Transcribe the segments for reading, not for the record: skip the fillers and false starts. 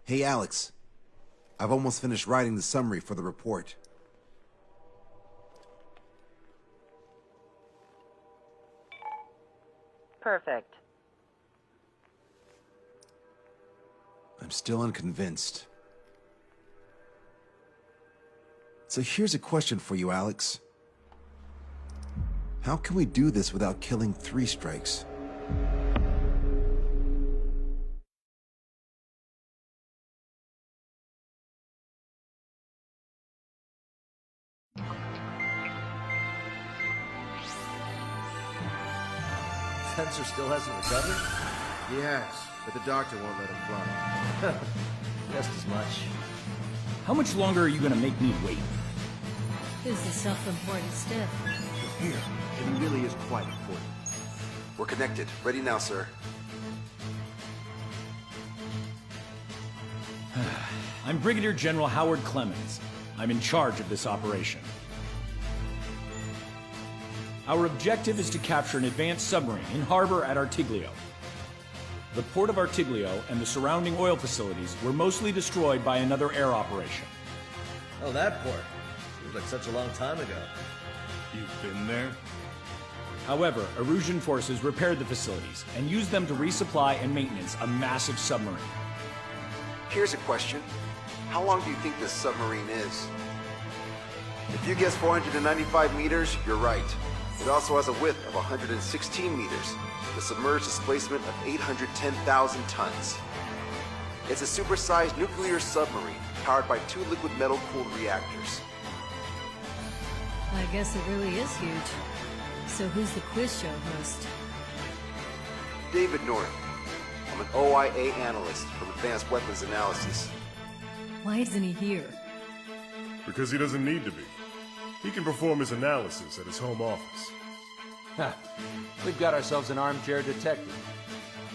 Hey, Alex. I've almost finished writing the summary for the report. Perfect. I'm still unconvinced. So here's a question for you, Alex. How can we do this without killing 3 strikes? Sensor still hasn't recovered? Yes, but the doctor won't let him fly. Just as much. How much longer are you gonna make me wait? Who's the self-important stiff? Here, it really is quite important. We're connected. Ready now, sir. I'm Brigadier General Howard Clemens. I'm in charge of this operation. Our objective is to capture an advanced submarine in harbor at Artiglio. The port of Artiglio and the surrounding oil facilities were mostly destroyed by another air operation. Oh, that port. Seems like such a long time ago. You've been there? However, Erusean forces repaired the facilities and used them to resupply and maintenance a massive submarine. Here's a question. How long do you think this submarine is? If you guess 495 meters, you're right. It also has a width of 116 meters, with a submerged displacement of 810,000 tons. It's a supersized nuclear submarine powered by 2 liquid metal-cooled reactors. I guess it really is huge. So who's the quiz show host? David North. I'm an OIA analyst from Advanced Weapons Analysis. Why isn't he here? Because he doesn't need to be. He can perform his analysis at his home office. Ha! We've got ourselves an armchair detective.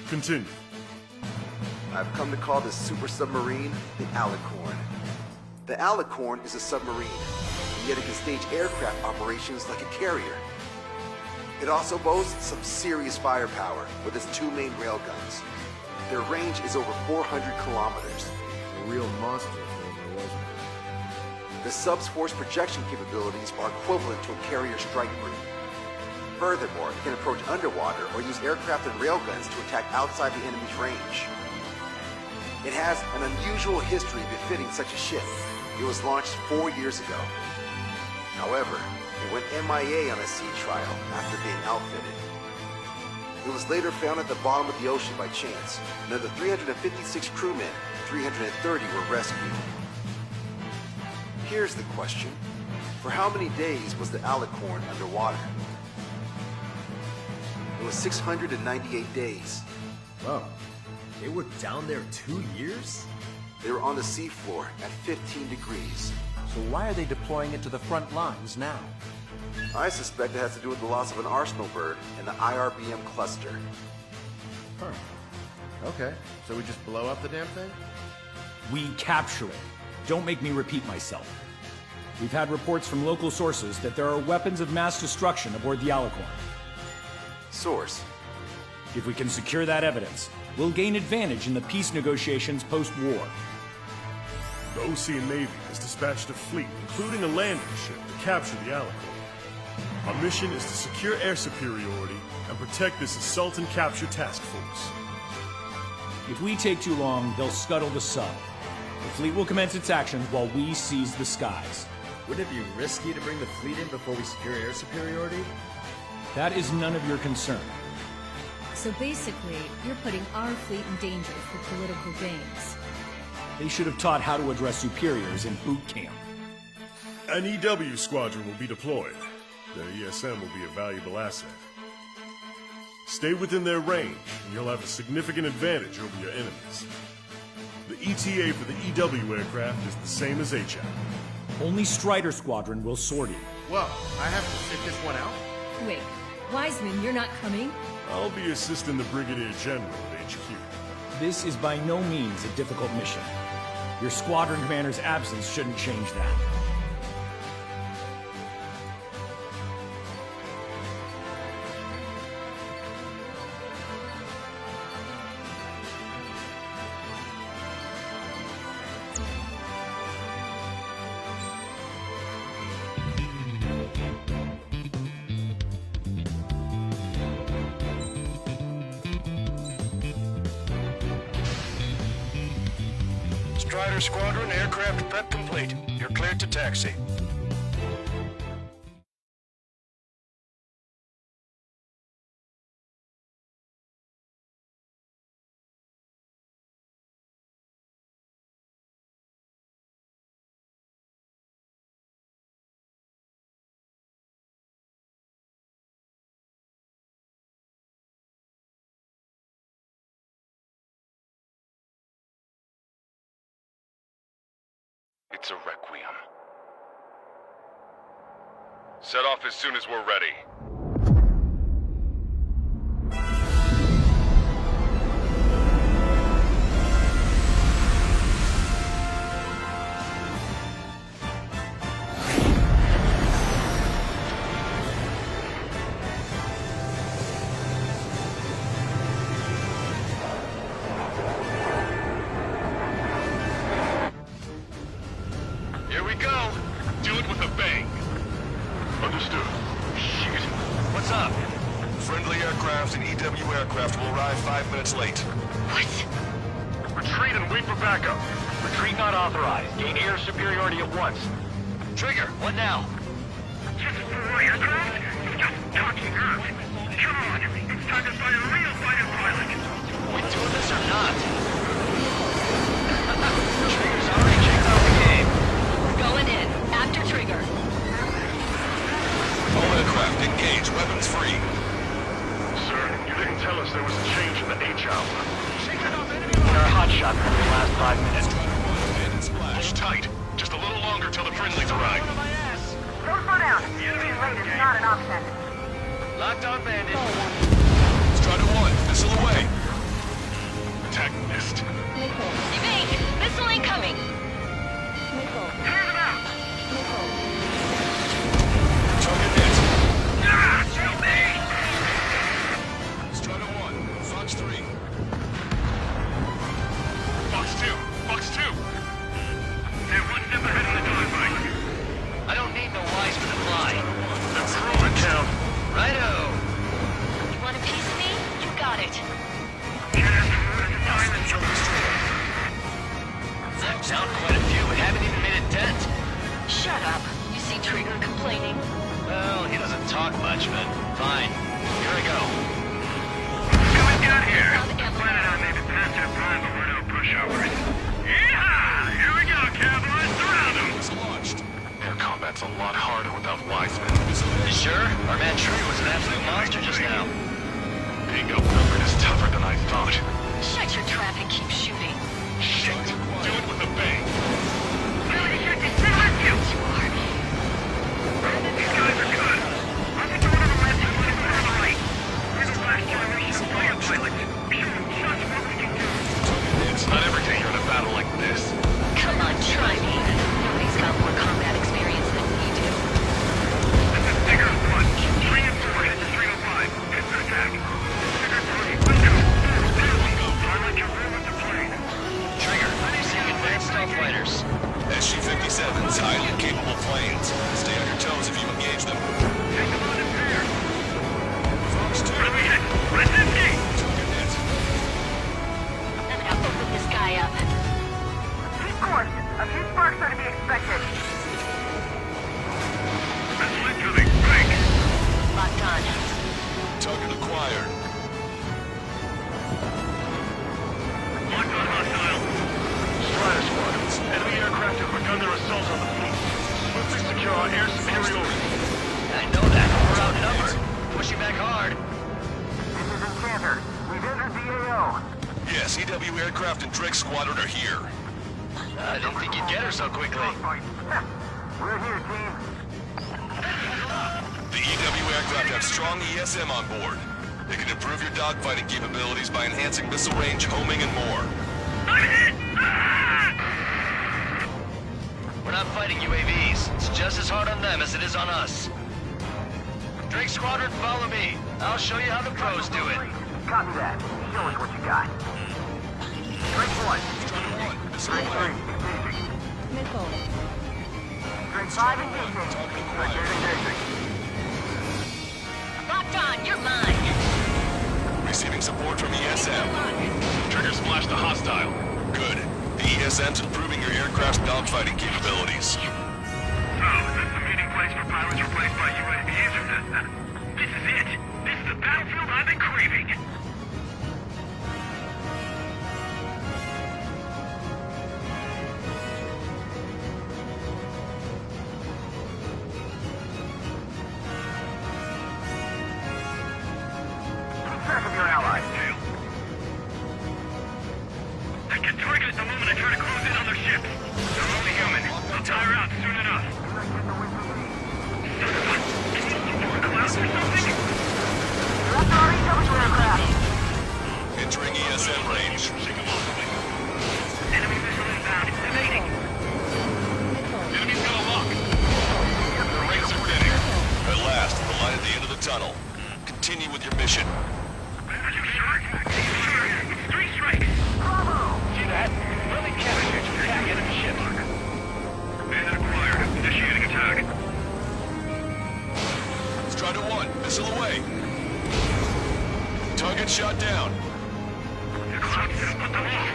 Continue. I've come to call this super submarine the Alicorn. The Alicorn is a submarine, and yet it can stage aircraft operations like a carrier. It also boasts some serious firepower with its 2 main railguns. Their range is over 400 kilometers. A real monster former, wasn't it? The sub's force projection capabilities are equivalent to a carrier strike group. Furthermore, it can approach underwater or use aircraft and railguns to attack outside the enemy's range. It has an unusual history befitting such a ship. It was launched 4 years ago. However, it went MIA on a sea trial after being outfitted. It was later found at the bottom of the ocean by chance, and of the 356 crewmen, 330 were rescued. Here's the question. For how many days was the Alicorn underwater? It was 698 days. Whoa. They were down there 2 years? They were on the seafloor at 15 degrees. So why are they deploying it to the front lines now? I suspect it has to do with the loss of an arsenal bird in the IRBM cluster. Huh. Okay, so we just blow up the damn thing? We capture it. Don't make me repeat myself. We've had reports from local sources that there are weapons of mass destruction aboard the Alicorn. Source. If we can secure that evidence, we'll gain advantage in the peace negotiations post-war. The Osean Navy has dispatched a fleet, including a landing ship, to capture the Alicorn. Our mission is to secure air superiority and protect this assault and capture task force. If we take too long, they'll scuttle the sub. The fleet will commence its actions while we seize the skies. Wouldn't it be risky to bring the fleet in before we secure air superiority? That is none of your concern. So basically, you're putting our fleet in danger for political gains. They should have taught how to address superiors in boot camp. An EW squadron will be deployed. Their ESM will be a valuable asset. Stay within their range, and you'll have a significant advantage over your enemies. The ETA for the EW aircraft is the same as HI. Only Strider Squadron will sort it. Well, I have to sit this one out? Wait, Wiseman, you're not coming? I'll be assisting the Brigadier General at HQ. This is by no means a difficult mission. Your squadron commander's absence shouldn't change that. Strider Squadron, aircraft prep complete. You're cleared to taxi. It's a requiem. Set off as soon as we're ready. Here we go. Do it with a bang. Understood. Shit. What's up? Friendly aircraft and EW aircraft will arrive 5 minutes late. What? Retreat and wait for backup. Retreat not authorized. Gain air superiority at once. Trigger, what now? Just for aircraft? Just talking earth. Come on, it's time to find a real fighter pilot. We doing this or not? Trigger's already kicked off the game. Going in. After Trigger. All aircraft engage, weapons free. Sir, you didn't tell us there was a change in the H-hour. Our hotshot for the last 5 minutes. Hold tight. Just a little longer till the friendlies arrive. Don't slow down. Being late is not an option. Locked on bandit. Strider 1, missile away. Attack missed. Evade! Missile incoming! Clear them out. Target hit. Ah, shoot me! Strider 1, Fox 3. Fox 2. Fox 2. They're one step ahead of the dogfight. I don't need no wise for the fly. Let's prove it, Count. Righto. You want a piece of me? You got it. Down quite a few. We haven't even made a dent. Shut up. You see Trigger complaining? Well, he doesn't talk much, but fine. Here I go. Coming down here. Found ammo. Planet I may be past our prime, but we're no pushovers. Yeehaw! Here we go, cowboys. Surround them. Missile launched. Air combat's a lot harder without Wiseman. You sure? Our man Tree was an absolute monster just now. Being outnumbered is tougher than I thought. Shut your trap and keep shooting. Shit! Do it with a bang! Really, shoot this thing with you. You are. These guys are good. I think one of them left and one of them on the right. We're the last generation of fighter pilots. Shoot them, shots what we can do. It's not every day you're in a battle like this. Come on, try me. Nobody's got more combat experience than we do. This is Digger 1. 3 and 4 headed to 305. Head for attack. Digger 3, welcome. Pilot your room at the plane. Trigger, seeing advanced stealth fighters. SG-57's highly capable planes. Stay on your toes if you engage them. Take them on in pair. Fox 2. What do we hit? Resistance! Target hit. I'm gonna open this guy up. Keep course. A few sparks are to be expected. Missile incoming. Break. Locked on. Target acquired. Locked on hostile. Strider squadrons. Enemy aircraft have begun their assault on the fleet. Swiftly secure our air superiority. I know that. We're outnumbered. Pushing back hard. This is Enchanter. We've entered the AO. Yes, EW aircraft and Drake Squadron are here. I didn't think you'd get her so quickly. We're here, team. The EW aircraft have strong ESM on board. They can improve your dogfighting capabilities by enhancing missile range, homing, and more. I'm hit! We're not fighting UAVs. It's just as hard on them as it is on us. Drake Squadron, follow me. I'll show you how the pros do it. Copy that. Show us what you got. Drake 1. Strider 1, missile Drake 3. away. Engaging. Drake 5 engaging. Drake 8 engaging. Locked on. You're mine. Receiving support from ESM. Trigger splashed a hostile. Good. The ESM's improving your aircraft's dogfighting capabilities. So, is this the meeting place for pilots replaced by UAVs? This is it. This is the battlefield I've been craving. Track of your allies, too. I get targeted the moment I try to close in on their ships. They're only human. They'll tire out soon enough. Clouds or something? Entering ESM range. Enemy missile inbound. Evading. Enemy's got a lock. The rates are thinning. At last, the light at the end of the tunnel. Continue with your mission. Are you sure? It's 3 strikes. Bravo! See that? Friendly canisters to attack enemy ships. Bandit acquired. Initiating attack. Strider 1, missile away. Target shot down. The clouds have put them off.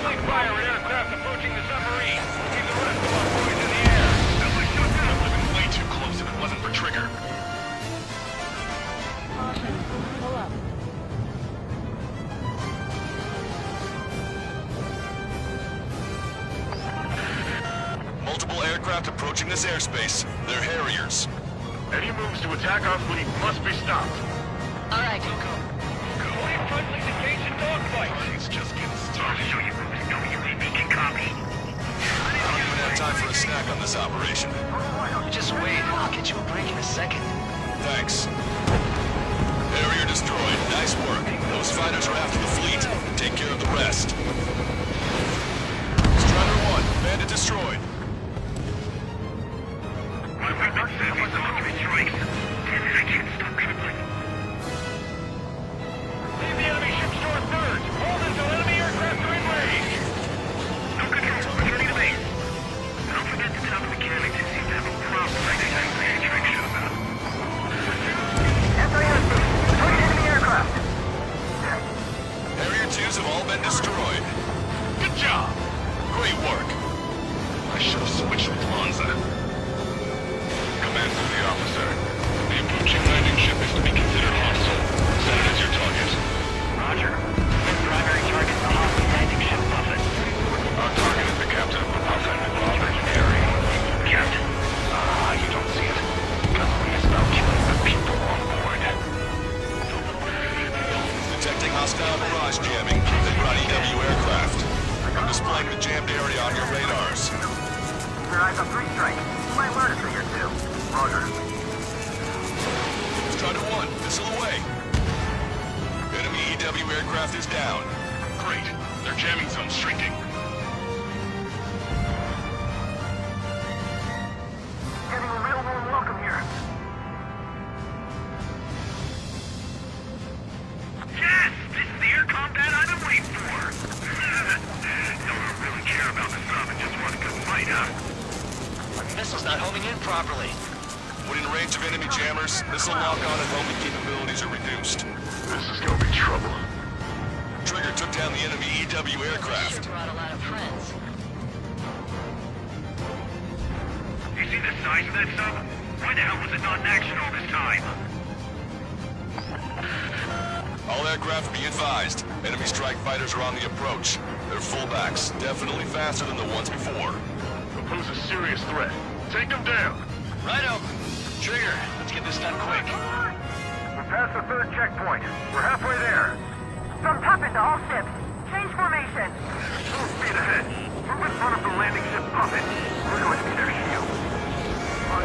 Only fire at aircraft approaching the submarine. Keep the rest of our boys in the air. That was shut down. Would have been way too close if it wasn't for Trigger. Pull up. Multiple aircraft approaching this airspace. They're Harriers. Any moves to attack our fleet must be stopped. All right. Only friendlies engaged in dogfight. It's just getting started. Show you moves. WAV can copy. I don't even have time for a snack on this operation. Just wait. I'll get you a break in a second. Thanks. Harrier destroyed. Nice work. Those fighters are after the fleet. Take care of the rest. Strider 1, bandit destroyed. My weapon says he's on 3 strikes. Damn it, I can't stop tripling. Leave the enemy ships to our third. Hold until enemy aircraft are in range. No control. Returning to base. Don't forget to tell the mechanics who seem to have a problem like they had a traction about. Enemy aircraft. Harrier 2s have all been destroyed. Good job. Great work. I should have switched with Lanza. Command to the officer. The approaching landing ship is to be considered hostile. Send it as your target. Roger. Primary target the hostile landing ship Puffin. Our target is the captain of the Puffin, Robert Perry. Captain. You don't see it. Government is about killing the people on board. Detecting hostile barrage jamming. They brought EW aircraft. I'm displaying the jammed area on your radars. Keep your eyes on 3 strikes. You might learn a thing or two. Roger. Strider 1, missile away. Enemy EW aircraft is down. Great. Their jamming zone's shrinking. Getting a real warm welcome here. Yes! This is the air combat I've been waiting for! Don't really care about the sub and just want a good fight, huh? Missile's not homing in properly. When in range of enemy jammers, missile lock-on and homing capabilities are reduced. This is gonna be trouble. Trigger took down the enemy EW aircraft. Sure brought a lot of friends. You see the size of that sub? Why the hell was it not in action all this time? All aircraft be advised. Enemy strike fighters are on the approach. They're fullbacks, definitely faster than the ones before. They'll pose a serious threat. Take them down. Righto. Trigger, let's get this done quick. We're past the 3rd checkpoint. We're halfway there. From Puffin to all ships. Change formation. Full speed ahead. Move in front of the landing ship Puffin. We're going to be their shield.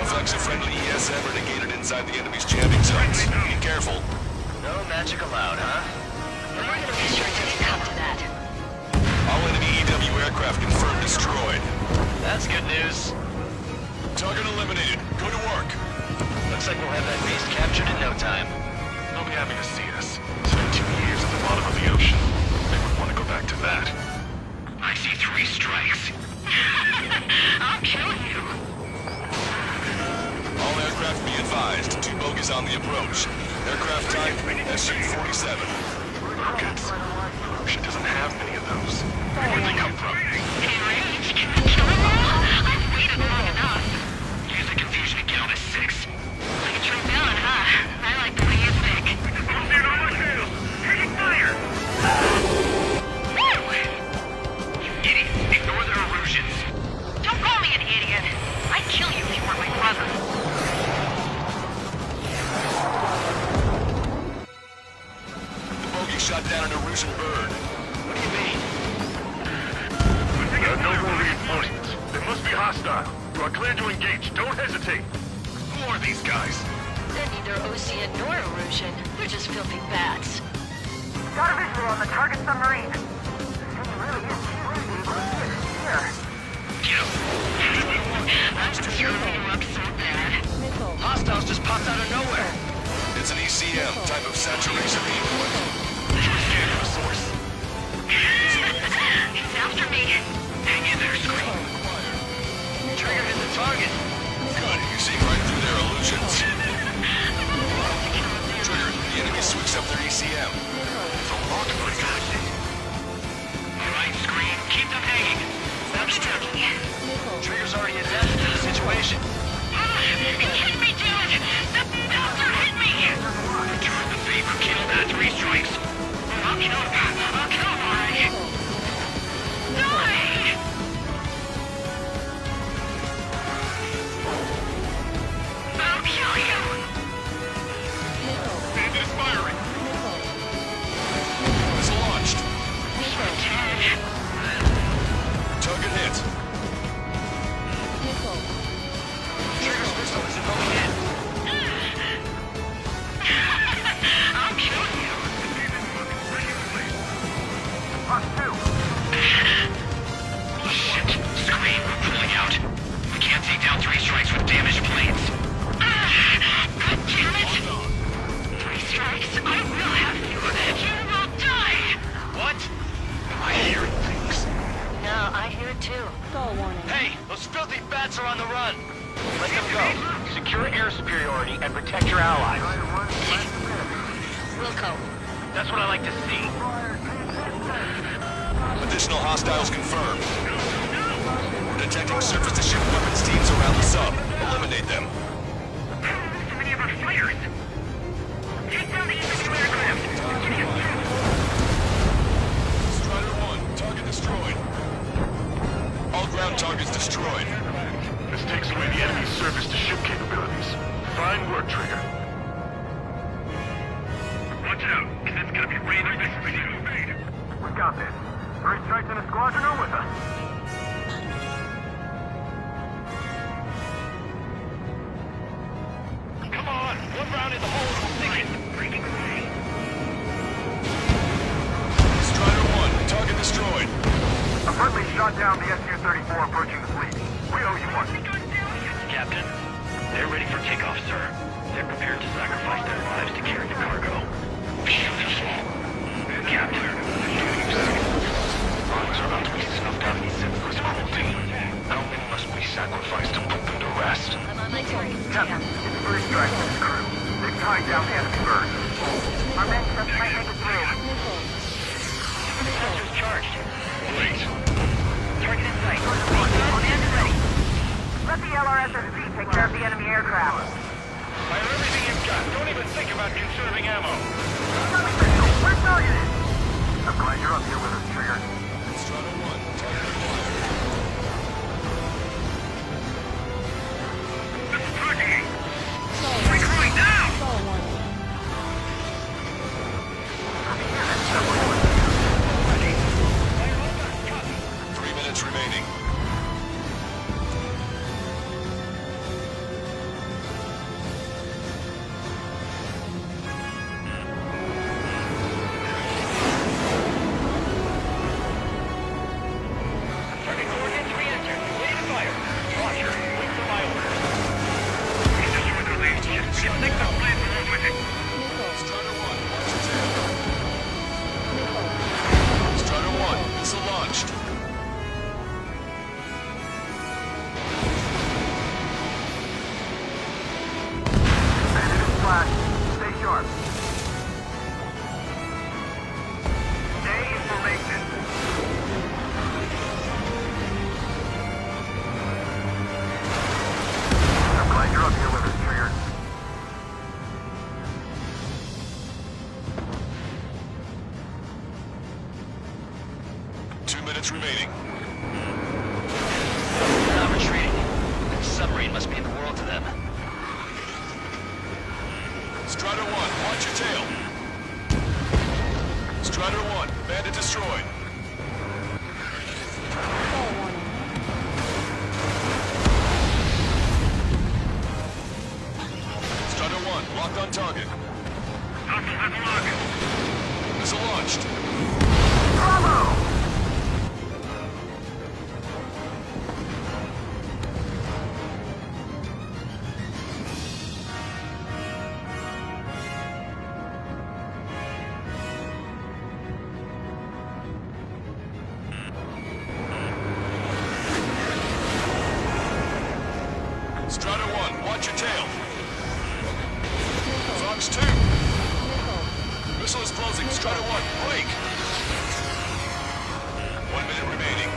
Effects of friendly ESM are negated inside the enemy's jamming zones. Be careful. No magic allowed, huh? We're gonna be sure it doesn't come to that. All enemy EW aircraft confirmed destroyed. That's good news. Target eliminated. Go to work. Looks like we'll have that beast captured in no time. They'll be happy to see us. Spent 2 years at the bottom of the ocean. They wouldn't want to go back to that. I see 3 strikes. I'll kill you. All aircraft be advised. 2 bogies on the approach. Aircraft type SU-47. Rockets. She doesn't have many of those. Where'd they come from? Enraged? Kill them all? I've waited long enough. Use the confusion to get on to 6. Like a true villain, huh? I like the way you think. Osean on my tail! Taking fire! Woo! You idiots! Ignore the Erusians! Don't call me an idiot. I'd kill you if you weren't my brother. The bogey shot down an Erusian bird. What do you mean? There are no more reinforcements. They must be hostile. You are cleared to engage. Don't hesitate. Who are these guys? They're neither Osean nor Erusian. They're just filthy bats. Got a visual on the target submarine. This thing really is crazy. Here. I'm screwing you up so bad. Hostiles just popped out of nowhere. It's an ECM, type of saturation decoy. Scan for source. He's after me. Hang in there, Scream. Trigger hit the target. Good, you see right through their illusions. Trigger, the enemy switched up their ECM. So long, my God. Alright, Scream. Keep them hanging. Trigger's already adapted to the situation. It hit me, dude! The bastard hit me! Return the favor, kill that 3 strikes. I'll kill alright. Die! I'll kill you! Bandit is firing. Missile launched. Dead. Target hit. Trigger's pistol isn't going in. I'll kill you! On 2. Shit! Scream! We're pulling out. We can't take down 3 strikes with damaged planes. God damn it! 3 strikes? I will have you! You will die! What? Am I hearing things? No, I hear it too. Go warning. Hey, those filthy bats are on the run. Let them go. Secure air superiority and protect your allies. Wilco. That's what I like to see. Additional hostiles confirmed. We're detecting surface-to-ship weapons teams around the sub. Eliminate them. So many of our fighters! Take down the infantry aircraft! Strider 1, target destroyed. All ground targets destroyed. This takes away the enemy's surface-to-ship capabilities. Fine work, Trigger. Watch out! That's gonna be radar speed. We got this. 3 strikes in a squadron are with us. Come on, one round in the hole and we'll sink it. Strider 1, target destroyed. A friendly shot down the Su-34 approaching the fleet. We owe you one. Captain, they're ready for takeoff, sir. They're prepared to sacrifice their lives to carry the cargo. Beautiful. Captain, do you see? Arms are about to be snuffed out in senseless cruelty. How many must we sacrifice to put them to rest? I'm on my target. Captain, it's 3 strikes to the crew. They've tied down the enemy bird. Our men just might make it through. Sensors charged. Wait. Target in sight. Command is ready. Let the LRSSC take care of the enemy aircraft. Fire everything you've got. Don't even think about conserving ammo. We're targeted. I'm glad you're up here with us, Trigger. Strider 1, target acquired. We're going now! Go warning. 3 minutes remaining. minutes remaining. They're not retreating. The submarine must be in the world to them. Strider 1, watch your tail. Strider 1, bandit destroyed. Strider 1, locked on target. Missile launched. Bravo! Strider 1, watch your tail. Fox 2. Missile is closing. Strider 1, break. 1 minute remaining.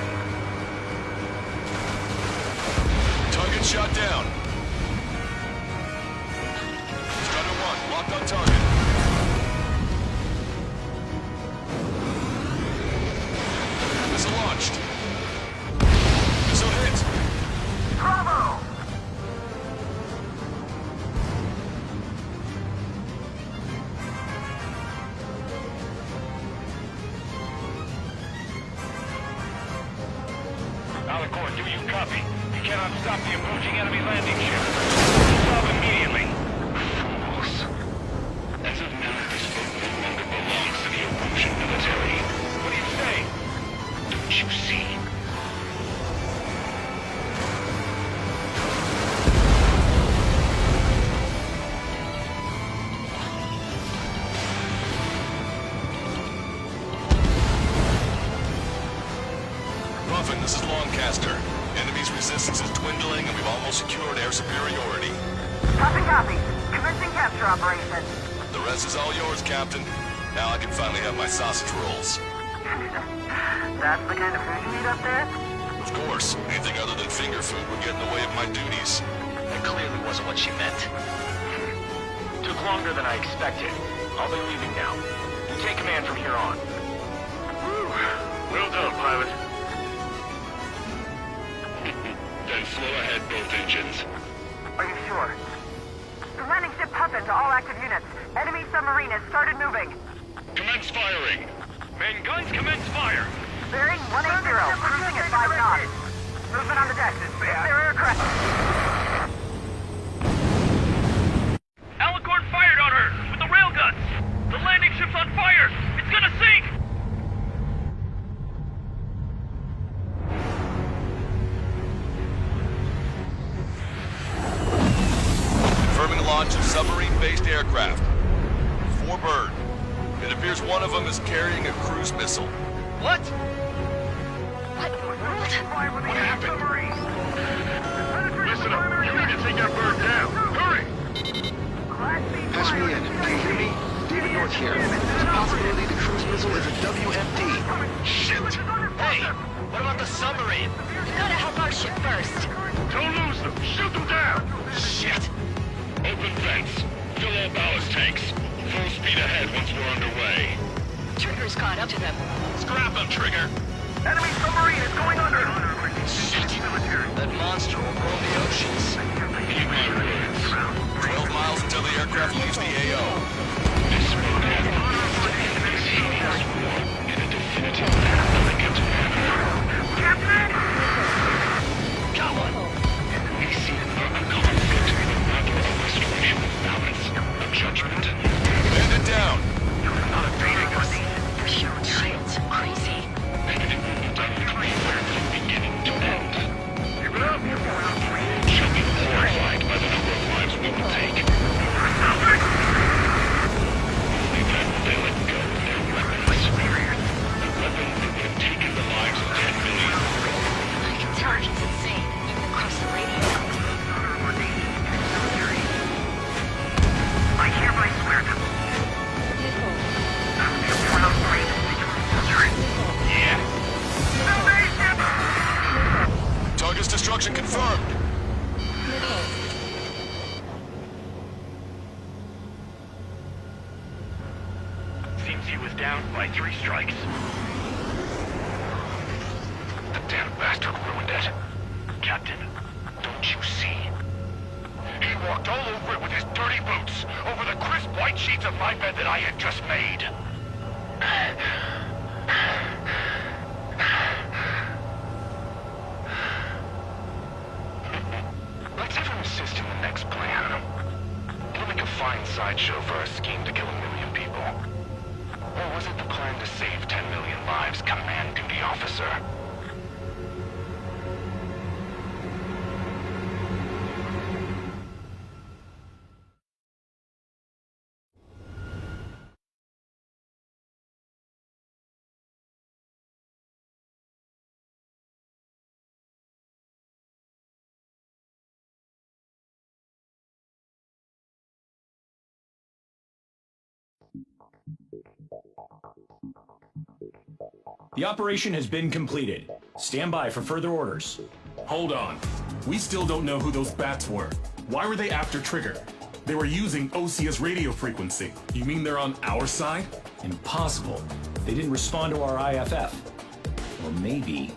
Target shot down. Strider 1, locked on target. Missile launched. Missile hit. Bravo! Alicorn, do you copy? You cannot stop the approaching enemy landing ship. Stop immediately. Fools. As of now, this boat no longer belongs to the Erusean military. What do you say? Don't you see? Ruffin, this is Lancaster. Enemy's resistance is dwindling and we've almost secured air superiority. Copy. Commencing capture operation. The rest is all yours, Captain. Now I can finally have my sausage rolls. That's the kind of food you eat up there? Of course, anything other than finger food would get in the way of my duties. That clearly wasn't what she meant. Took longer than I expected. I'll be leaving now. You take command from here on. Whew. Well done, pilot. Then slow ahead both engines. Are you sure? The landing ship Puffin to all active units. Enemy submarine has started moving. Commence firing. Main guns commence fire. Bearing 180, cruising at 5 knots. Movement on the deck. It's their aircraft. Alicorn fired on her with the railguns. The landing ship's on fire. It's gonna sink. Confirming launch of submarine-based aircraft. 4 bird. It appears one of them is carrying a cruise missile. What? What happened? Listen up. You need to take that bird down. Hurry! Patch me in. Can you hear me? David North here. There's a possibility the cruise missile is a WMD. Shit! Hey, what about the submarine? We gotta help our ship first. Don't lose them. Shoot them down. Shit. Open vents. Fill all ballast tanks. Full speed ahead once we're underway. Trigger's caught up to them. Scrap them, Trigger. Enemy submarine is going under. Shit. That monster will roam the oceans. Keep my words. 12 miles until the aircraft leaves the AO. This boat has this hideous war in a definitive elegant manner. Captain! Come on. We see a conflict in a matter of restoration of balance, of judgment. Bend it down. Not a beating us. Pure shields. Crazy. And it will be done between from beginning to end. Give it up. Shall be horrified by the number of lives we will take. Only then will they let go of their weapons. A weapon that would have taken the lives of 10 million. I can tell he's insane, even across the radio. I hereby swear to Target's destruction confirmed. Seems he was down by 3 strikes. Bastard ruined it. Captain, don't you see? He walked all over it with his dirty boots, over the crisp white sheets of my bed that I had just made. Let's have him assist in the next plan. It'll make a fine sideshow for our scheme to kill 1 million people. Or was it the plan to save 10 million lives, command duty officer? The operation has been completed. Stand by for further orders. Hold on. We still don't know who those bats were. Why were they after Trigger? They were using Osea's radio frequency. You mean they're on our side? Impossible. They didn't respond to our IFF. Or maybe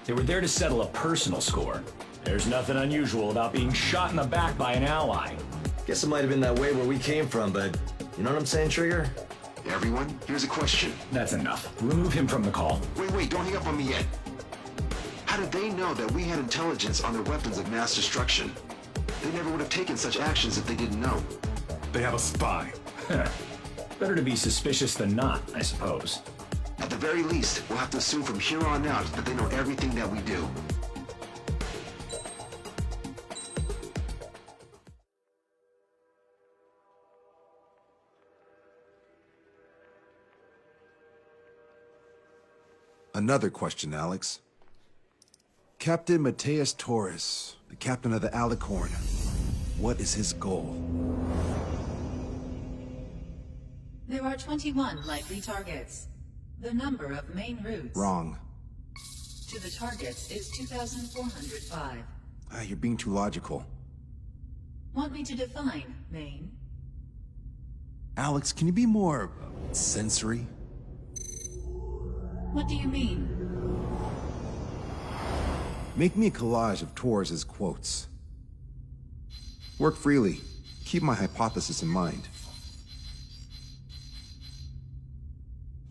they were there to settle a personal score. There's nothing unusual about being shot in the back by an ally. Guess it might have been that way where we came from, but you know what I'm saying, Trigger? Everyone, here's a question. That's enough. Remove him from the call. Wait, don't hang up on me yet. How did they know that we had intelligence on their weapons of mass destruction? They never would have taken such actions if they didn't know. They have a spy. Better to be suspicious than not, I suppose. At the very least, we'll have to assume from here on out that they know everything that we do. Another question, Alex. Captain Mateus Torres, the captain of the Alicorn. What is his goal? There are 21 likely targets. The number of main routes Wrong. to the targets is 2,405. You're being too logical. Want me to define main? Alex, can you be more sensory? What do you mean? Make me a collage of Torres' quotes. Work freely. Keep my hypothesis in mind.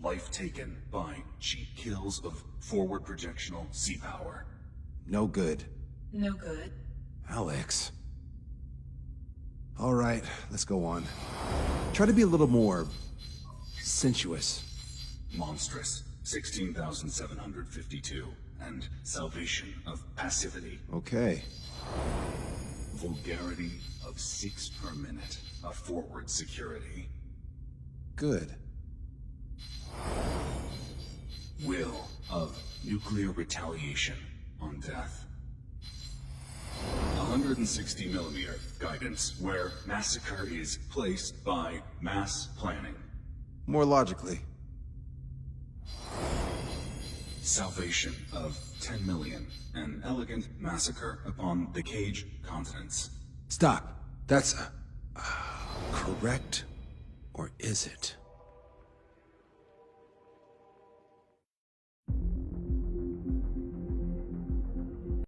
Life taken by cheap kills of forward projectional sea power. No good. No good. Alex. All right, let's go on. Try to be a little more sensuous. Monstrous, 16,752. And salvation of passivity. Okay. Vulgarity of 6 per minute of forward security. Good. Will of nuclear retaliation on death. 160mm guidance where massacre is placed by mass planning. More logically. Salvation of 10 million. An elegant massacre upon the Cage continents. Stop. That's correct, or is it?